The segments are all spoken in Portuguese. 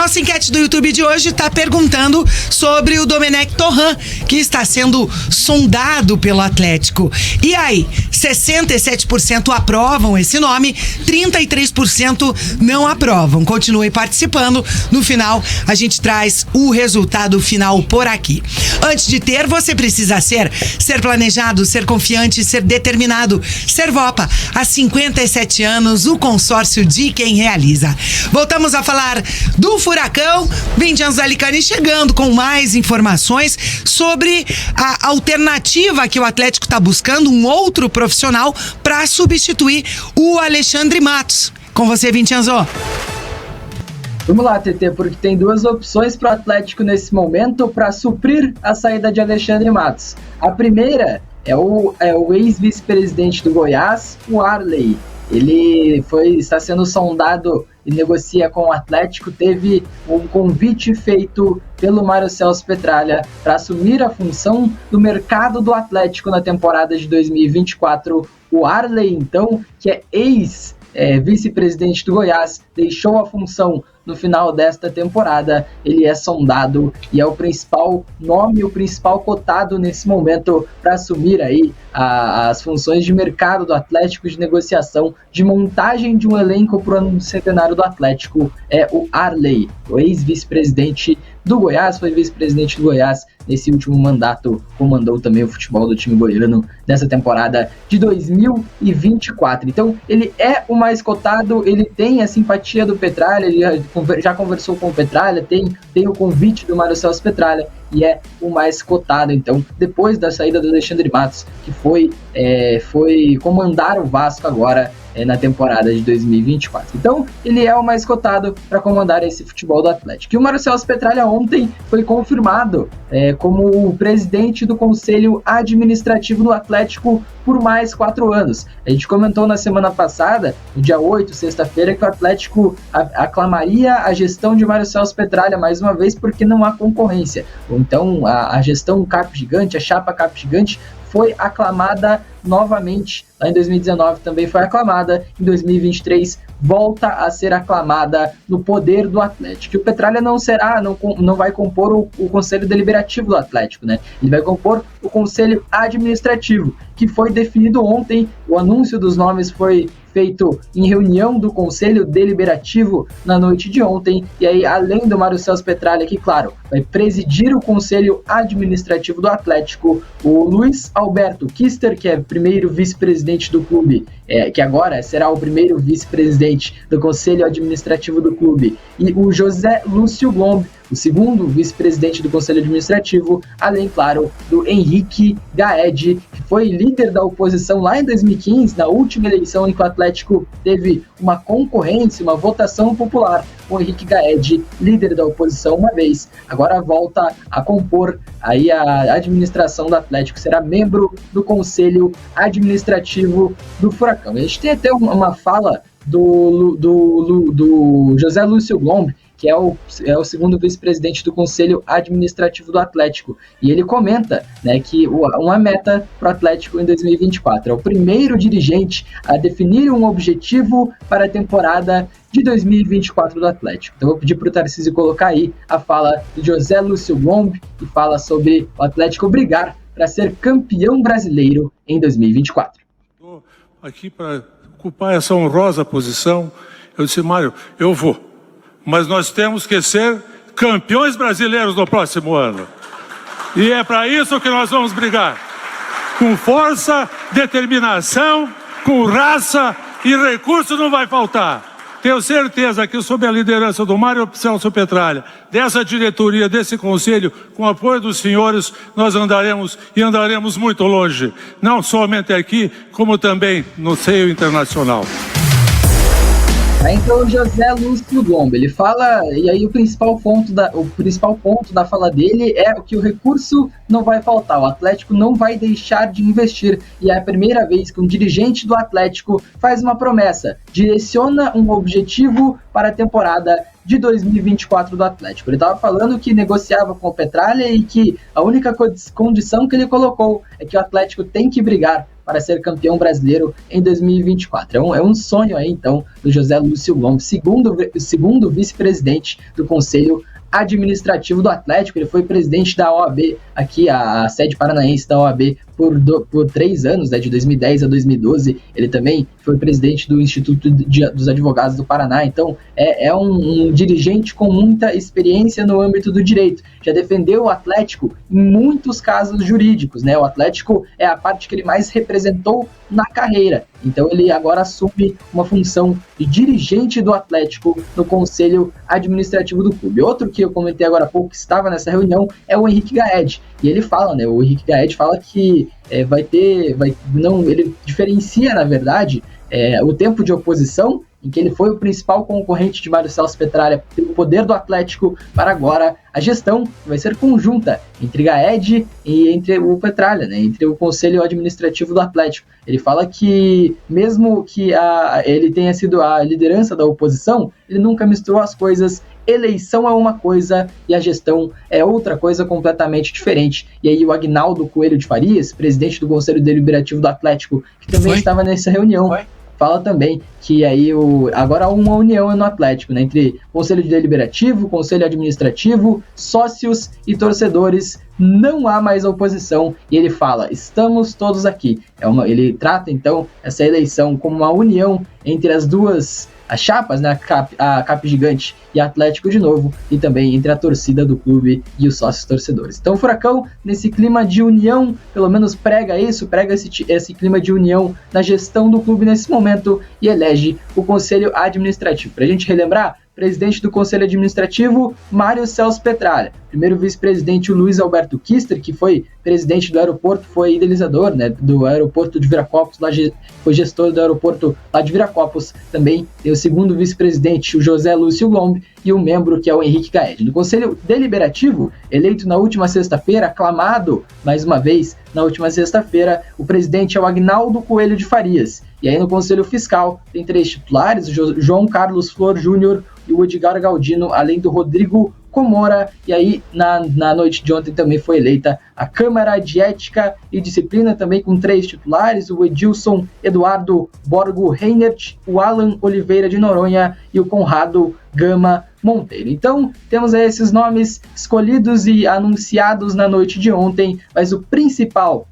nossa enquete do YouTube de hoje está perguntando sobre o Domenech Torrent, que está sendo sondado pelo Atlético. E aí, 67% aprovam esse nome, 33% não aprovam. Continue participando. No final, a gente traz o resultado final por aqui. Antes de ter, você precisa ser planejado, ser confiante, ser determinado. Servopa, há 57 anos, o consórcio de quem realiza. Voltamos a falar do Furacão. Vincenzo Alicani chegando com mais informações sobre a alternativa que o Atlético está buscando, um outro profissional para substituir o Alexandre Matos. Com você, Vincenzo. Vamos lá, TT, porque tem duas opções para o Atlético nesse momento para suprir a saída de Alexandre Matos. A primeira é o ex-vice-presidente do Goiás, o Arley. Ele está sendo sondado e negocia com o Atlético. Teve um convite feito pelo Mário Celso Petralha para assumir a função do mercado do Atlético na temporada de 2024. O Arley, então, que é vice-presidente do Goiás, deixou a função no final desta temporada. Ele é sondado e é o principal nome, o principal cotado nesse momento para assumir aí as funções de mercado do Atlético, de negociação, de montagem de um elenco para o ano centenário do Atlético. É o Arley, o ex-vice-presidente do Goiás, foi vice-presidente do Goiás nesse último mandato, comandou também o futebol do time goiano nessa temporada de 2024. Então, ele é o mais cotado, ele tem a simpatia do Petralha, ele já conversou com o Petralha, tem o convite do Mário Celso Petralha e é o mais cotado. Então, depois da saída do Alexandre Matos, que foi comandar o Vasco agora na temporada de 2024. Então, ele é o mais cotado para comandar esse futebol do Atlético. E o Mário Celso Petralha ontem foi confirmado como o presidente do Conselho Administrativo do Atlético por mais 4 anos. A gente comentou na semana passada, no dia 8, sexta-feira, que o Atlético aclamaria a gestão de Mário Celso Petralha mais uma vez porque não há concorrência. Então, a gestão Capo Gigante, a chapa Capo Gigante, foi aclamada novamente. Lá em 2019 também foi aclamada. Em 2023 volta a ser aclamada no poder do Atlético. E o Petralha não vai compor o Conselho Deliberativo do Atlético, né? Ele vai compor o Conselho Administrativo, que foi definido ontem. O anúncio dos nomes foi feito em reunião do Conselho Deliberativo na noite de ontem. E aí, além do Mário Celso Petralha, que, claro, vai presidir o Conselho Administrativo do Atlético, o Luiz Alberto Kister, que é primeiro vice-presidente do clube, que agora será o primeiro vice-presidente do Conselho Administrativo do clube, e o José Lúcio Lomb, o segundo vice-presidente do Conselho Administrativo, além, claro, do Henrique Gaed, que foi líder da oposição lá em 2015, na última eleição em que o Atlético teve uma concorrência, uma votação popular. O Henrique Gaed, líder da oposição uma vez, agora volta a compor aí a administração do Atlético, será membro do Conselho Administrativo do Furacão. A gente tem até uma fala do José Lúcio Lomb, que é o segundo vice-presidente do Conselho Administrativo do Atlético. E ele comenta, né, que uma meta para o Atlético em 2024 é o primeiro dirigente a definir um objetivo para a temporada de 2024 do Atlético. Então eu vou pedir para o Tarcísio colocar aí a fala de José Lúcio Lomb, que fala sobre o Atlético brigar para ser campeão brasileiro em 2024. Estou aqui para ocupar essa honrosa posição. Eu disse, Mário, eu vou. Mas nós temos que ser campeões brasileiros no próximo ano. E é para isso que nós vamos brigar. Com força, determinação, com raça e recurso não vai faltar. Tenho certeza que sob a liderança do Mário Celso Petralha, dessa diretoria, desse conselho, com o apoio dos senhores, nós andaremos muito longe. Não somente aqui, como também no seio internacional. Então o José Lúcio Lomb, ele fala, e aí o principal ponto da fala dele é que o recurso não vai faltar, o Atlético não vai deixar de investir, e é a primeira vez que um dirigente do Atlético faz uma promessa, direciona um objetivo para a temporada de 2024 do Atlético. Ele estava falando que negociava com o Petralha e que a única condição que ele colocou é que o Atlético tem que brigar para ser campeão brasileiro em 2024. É um sonho aí, então, do José Lúcio Lombi, segundo vice-presidente do Conselho Administrativo do Atlético. Ele foi presidente da OAB, aqui a sede paranaense da OAB, por 3 anos, né, de 2010 a 2012. Ele também foi presidente do Instituto dos Advogados do Paraná. Então, é um dirigente com muita experiência no âmbito do direito. Já defendeu o Atlético em muitos casos jurídicos, né? O Atlético é a parte que ele mais representou na carreira. Então, ele agora assume uma função de dirigente do Atlético no Conselho Administrativo do clube. Outro que eu comentei agora há pouco, que estava nessa reunião, é o Henrique Gaed. E ele fala, né? O Henrique Gaed fala que ele diferencia, na verdade, o tempo de oposição, em que ele foi o principal concorrente de Mário Celso Petralha pelo poder do Atlético, para agora a gestão vai ser conjunta entre Gaed e entre o Petralha, né, entre o Conselho Administrativo do Atlético. Ele fala que, mesmo que ele tenha sido a liderança da oposição, ele nunca misturou as coisas. Eleição é uma coisa e a gestão é outra coisa completamente diferente. E aí o Agnaldo Coelho de Farias, presidente do Conselho Deliberativo do Atlético, que também estava nessa reunião, fala também que aí agora há uma união no Atlético, né, entre Conselho Deliberativo, Conselho Administrativo, sócios e torcedores. Não há mais oposição. E ele fala, estamos todos aqui. Ele trata, então, essa eleição como uma união entre as chapas, né, a Cap Gigante e Atlético de novo, e também entre a torcida do clube e os sócios torcedores. Então o Furacão, nesse clima de união, pelo menos prega esse clima de união na gestão do clube nesse momento, e elege o Conselho Administrativo. Para a gente relembrar, presidente do Conselho Administrativo, Mário Celso Petralha. Primeiro vice-presidente, o Luiz Alberto Kister, que foi presidente do aeroporto, foi idealizador, né, do aeroporto de Viracopos, foi gestor do aeroporto lá de Viracopos. Também tem o segundo vice-presidente, o José Lúcio Lombi, e o membro, que é o Henrique Gaed. No Conselho Deliberativo, eleito na última sexta-feira, aclamado mais uma vez na última sexta-feira, o presidente é o Agnaldo Coelho de Farias. E aí no Conselho Fiscal tem 3 titulares, o João Carlos Flor Júnior e o Edgar Galdino, além do Rodrigo Comora. E aí na noite de ontem também foi eleita a Câmara de Ética e Disciplina, também com 3 titulares, o Edilson Eduardo Borgo Reinert, o Alan Oliveira de Noronha e o Conrado Gama Monteiro. Então, temos aí esses nomes escolhidos e anunciados na noite de ontem, mas o principal,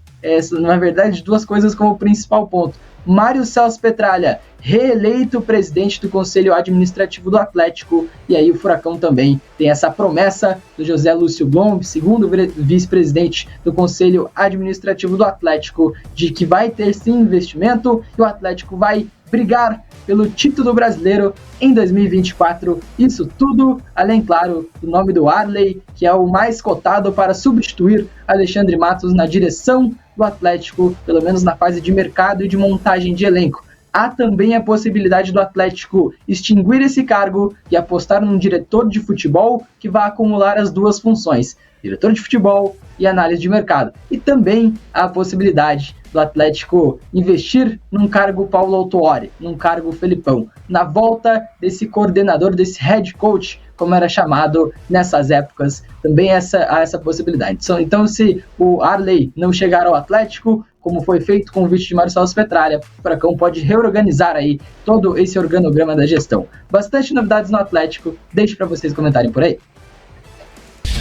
na verdade, 2 coisas como principal ponto. Mário Celso Petralha, reeleito presidente do Conselho Administrativo do Atlético, e aí o Furacão também tem essa promessa do José Lúcio Lombi, segundo vice-presidente do Conselho Administrativo do Atlético, de que vai ter sim investimento e o Atlético vai brigar pelo título brasileiro em 2024. Isso tudo, além, claro, do nome do Arley, que é o mais cotado para substituir Alexandre Matos na direção do Atlético, pelo menos na fase de mercado e de montagem de elenco. Há também a possibilidade do Atlético extinguir esse cargo e apostar num diretor de futebol que vai acumular as 2 funções, diretor de futebol e análise de mercado. E também há a possibilidade do Atlético investir num cargo Paulo Autuori, num cargo Felipão, na volta desse coordenador, desse head coach, como era chamado nessas épocas. Também há essa possibilidade. Então, se o Arley não chegar ao Atlético, como foi feito com o convite de Mário Celso Petralha, o Furacão pode reorganizar aí todo esse organograma da gestão. Bastante novidades no Atlético, deixe para vocês comentarem por aí.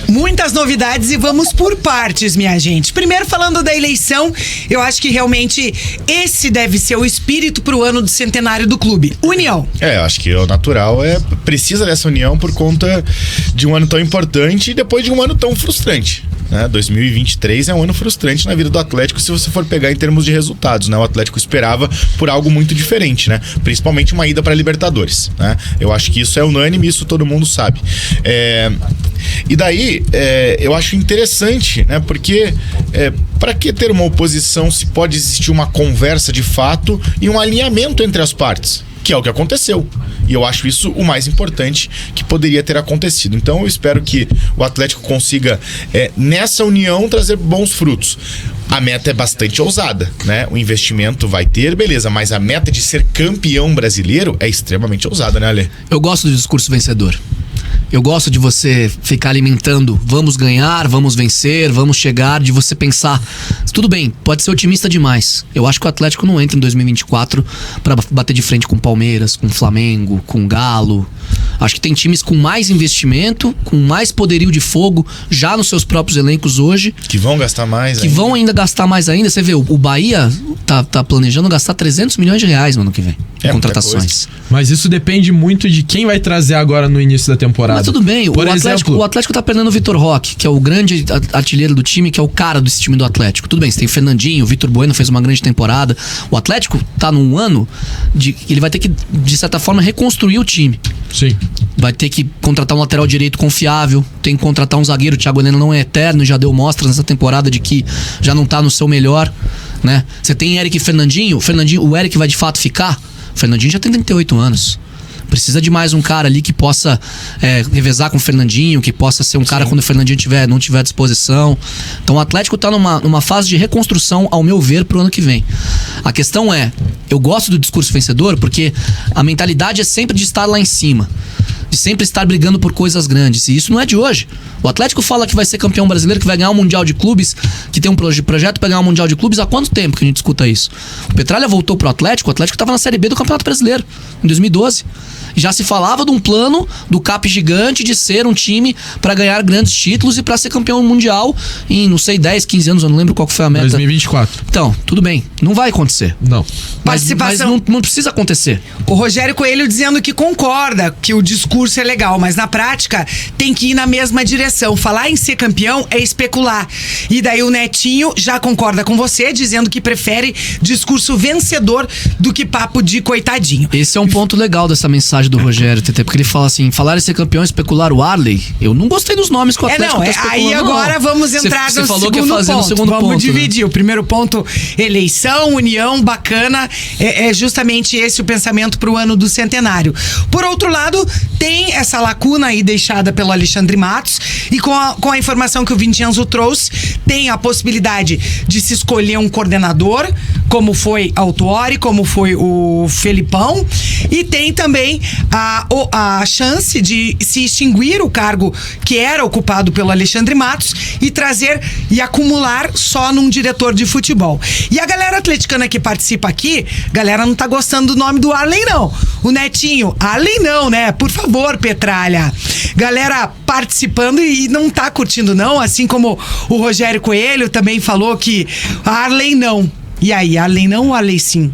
Muitas novidades e vamos por partes, minha gente. Primeiro, falando da eleição, eu acho que realmente esse deve ser o espírito pro ano do centenário do clube. União. Eu acho que o natural precisa dessa união por conta de um ano tão importante e depois de um ano tão frustrante. 2023 é um ano frustrante na vida do Atlético, se você for pegar em termos de resultados, né? O Atlético esperava por algo muito diferente, né? Principalmente uma ida para Libertadores, né? Eu acho que isso é unânime, isso todo mundo sabe. E daí, eu acho interessante, né? Porque para que ter uma oposição se pode existir uma conversa de fato e um alinhamento entre as partes? Que é o que aconteceu. E eu acho isso o mais importante que poderia ter acontecido. Então eu espero que o Atlético consiga, nessa união, trazer bons frutos. A meta é bastante ousada, né? O investimento vai ter, beleza, mas a meta de ser campeão brasileiro é extremamente ousada, né, Ale? Eu gosto do discurso vencedor. Eu gosto de você ficar alimentando, vamos ganhar, vamos vencer, vamos chegar, de você pensar, tudo bem, pode ser otimista demais. Eu acho que o Atlético não entra em 2024 para bater de frente com o Palmeiras, com o Flamengo, com o Galo. Acho que tem times com mais investimento, com mais poderio de fogo, já nos seus próprios elencos hoje. Que vão gastar mais Que ainda. vão ainda gastar mais ainda. Você vê, o Bahia tá planejando gastar 300 milhões de reais no ano que vem em contratações. Mas isso depende muito de quem vai trazer agora no início da temporada. Mas tudo bem, Por exemplo, o Atlético tá perdendo o Vitor Roque, que é o grande artilheiro do time, que é o cara desse time do Atlético. Tudo bem, você tem o Fernandinho, o Vitor Bueno fez uma grande temporada. O Atlético tá num ano de ele vai ter que, de certa forma, reconstruir o time. Sim. Vai ter que contratar um lateral direito confiável, tem que contratar um zagueiro. O Thiago Heleno não é eterno, já deu mostras nessa temporada de que já não tá no seu melhor, né? Você tem Eric e Fernandinho, o Eric vai de fato ficar? O Fernandinho já tem 38 anos. Precisa de mais um cara ali que possa revezar com o Fernandinho, que possa ser um cara quando o Fernandinho não tiver à disposição. Então o Atlético tá numa fase de reconstrução, ao meu ver, pro ano que vem. A questão é, eu gosto do discurso vencedor porque a mentalidade é sempre de estar lá em cima, de sempre estar brigando por coisas grandes. E isso não é de hoje. O Atlético fala que vai ser campeão brasileiro, que vai ganhar um Mundial de Clubes, que tem um projeto para ganhar um Mundial de Clubes. Há quanto tempo que a gente escuta isso? O Petralha voltou pro Atlético, o Atlético estava na Série B do Campeonato Brasileiro, em 2012. Já se falava de um plano do CAP gigante de ser um time para ganhar grandes títulos e para ser campeão mundial em, não sei, 10, 15 anos, eu não lembro qual que foi a meta. 2024. Então, tudo bem, não vai acontecer. Não. Mas não precisa acontecer. O Rogério Coelho dizendo que concorda que o discurso é legal, mas na prática tem que ir na mesma direção. Falar em ser campeão é especular. E daí o Netinho já concorda com você, dizendo que prefere discurso vencedor do que papo de coitadinho. Esse é um ponto legal dessa mensagem do Rogério, TT, porque ele fala assim, falar em ser campeão e especular o Arley. Eu não gostei dos nomes que o Atlético tá especulando. Aí agora vamos entrar você no falou segundo que ia fazer ponto. no segundo vamos ponto, dividir. Né? O primeiro ponto, eleição, união, bacana. É justamente esse o pensamento pro ano do centenário. Por outro lado, tem essa lacuna aí deixada pelo Alexandre Matos e com a informação que o Vincenzo trouxe, tem a possibilidade de se escolher um coordenador, como foi Autuori, como foi o Felipão, e tem também a chance de se extinguir o cargo que era ocupado pelo Alexandre Matos e trazer e acumular só num diretor de futebol. E a galera atleticana que participa aqui, galera não tá gostando do nome do Arley, não. O Netinho, Arley não, né? Por favor, Petralha. Galera participando e não tá curtindo, não. Assim como o Rogério Coelho também falou que Arley não. E aí, Arley não ou Arley sim?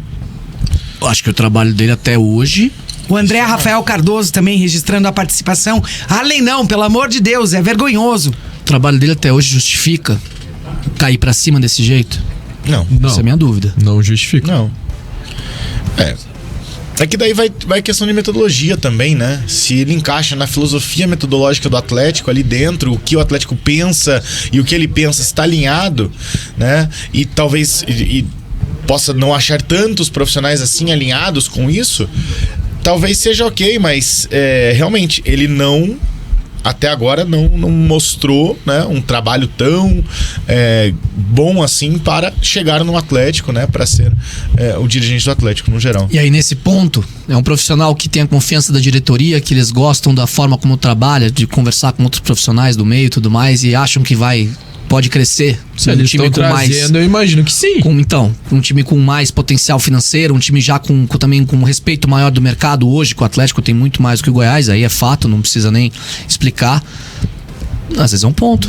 Eu acho que o trabalho dele até hoje... O André Rafael Cardoso também registrando a participação. Arley não, pelo amor de Deus, é vergonhoso. O trabalho dele até hoje justifica cair pra cima desse jeito? Não. Essa é a minha dúvida. Não justifica. Não. É que daí vai questão de metodologia também, né? Se ele encaixa na filosofia metodológica do Atlético ali dentro, o que o Atlético pensa e o que ele pensa está alinhado, né? E talvez possa não achar tantos profissionais assim alinhados com isso, talvez seja ok, mas realmente ele não... Até agora não mostrou, né, um trabalho tão bom assim para chegar no Atlético, né, para ser o dirigente do Atlético no geral. E aí nesse ponto, é um profissional que tem a confiança da diretoria, que eles gostam da forma como trabalha, de conversar com outros profissionais do meio e tudo mais, e acham que pode crescer. Se eles estão trazendo, eu imagino que sim. Um time com mais potencial financeiro, um time já também com respeito maior do mercado hoje, que o Atlético tem muito mais do que o Goiás, aí é fato, não precisa nem explicar. Às vezes é um ponto.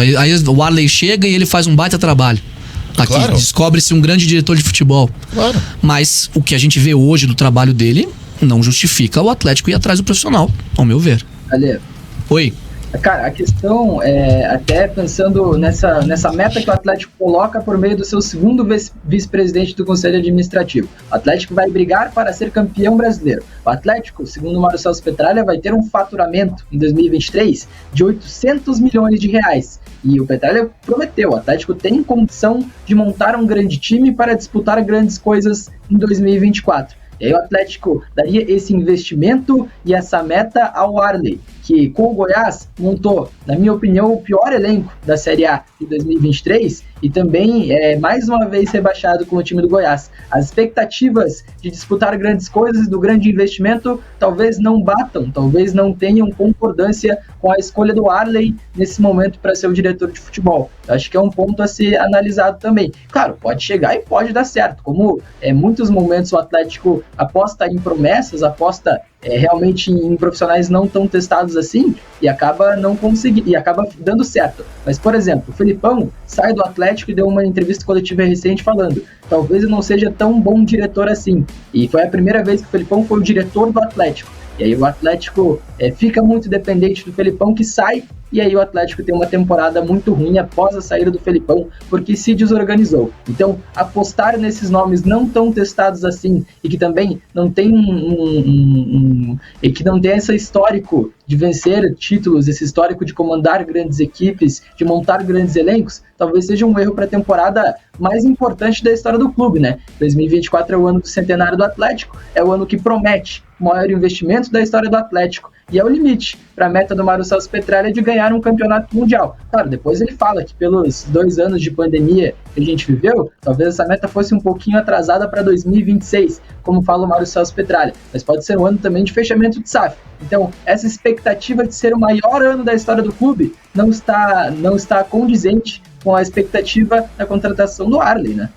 Aí o Arley chega e ele faz um baita trabalho. Aqui, claro. Descobre-se um grande diretor de futebol. Claro. Mas o que a gente vê hoje do trabalho dele não justifica o Atlético ir atrás do profissional, ao meu ver. Ale. Oi. Cara, a questão é, até pensando nessa meta que o Atlético coloca por meio do seu segundo vice-presidente do Conselho Administrativo. O Atlético vai brigar para ser campeão brasileiro. O Atlético, segundo o Mário Celso Petralha, vai ter um faturamento em 2023 de 800 milhões de reais. E o Petralha prometeu, o Atlético tem condição de montar um grande time para disputar grandes coisas em 2024. E aí o Atlético daria esse investimento e essa meta ao Arley, que com o Goiás montou, na minha opinião, o pior elenco da Série A de 2023 e também mais uma vez rebaixado com o time do Goiás. As expectativas de disputar grandes coisas do grande investimento talvez não batam, talvez não tenham concordância com a escolha do Arley nesse momento para ser o diretor de futebol. Eu acho que é um ponto a ser analisado também. Claro, pode chegar e pode dar certo, como muitos momentos o Atlético aposta em promessas, aposta realmente em profissionais não tão testados assim e acaba não conseguindo, e acaba dando certo. Mas, por exemplo, o Felipão sai do Atlético e deu uma entrevista coletiva recente falando: talvez eu não seja tão bom diretor assim. E foi a primeira vez que o Felipão foi o diretor do Atlético. E aí o Atlético fica muito dependente do Felipão, que sai, e aí o Atlético tem uma temporada muito ruim após a saída do Felipão, porque se desorganizou. Então, apostar nesses nomes não tão testados assim, e que também não tem e que não tem esse histórico de vencer títulos, esse histórico de comandar grandes equipes, de montar grandes elencos, talvez seja um erro para a temporada mais importante da história do clube, né? 2024 é o ano do centenário do Atlético, é o ano que promete o maior investimento da história do Atlético, e é o limite para a meta do Mário Celso Petralha de ganhar um campeonato mundial. Claro, depois ele fala que pelos 2 anos de pandemia que a gente viveu, talvez essa meta fosse um pouquinho atrasada para 2026, como fala o Mário Celso Petralha, mas pode ser um ano também de fechamento de SAF. Então, essa expectativa de ser o maior ano da história do clube não está condizente com a expectativa da contratação do Arley, né?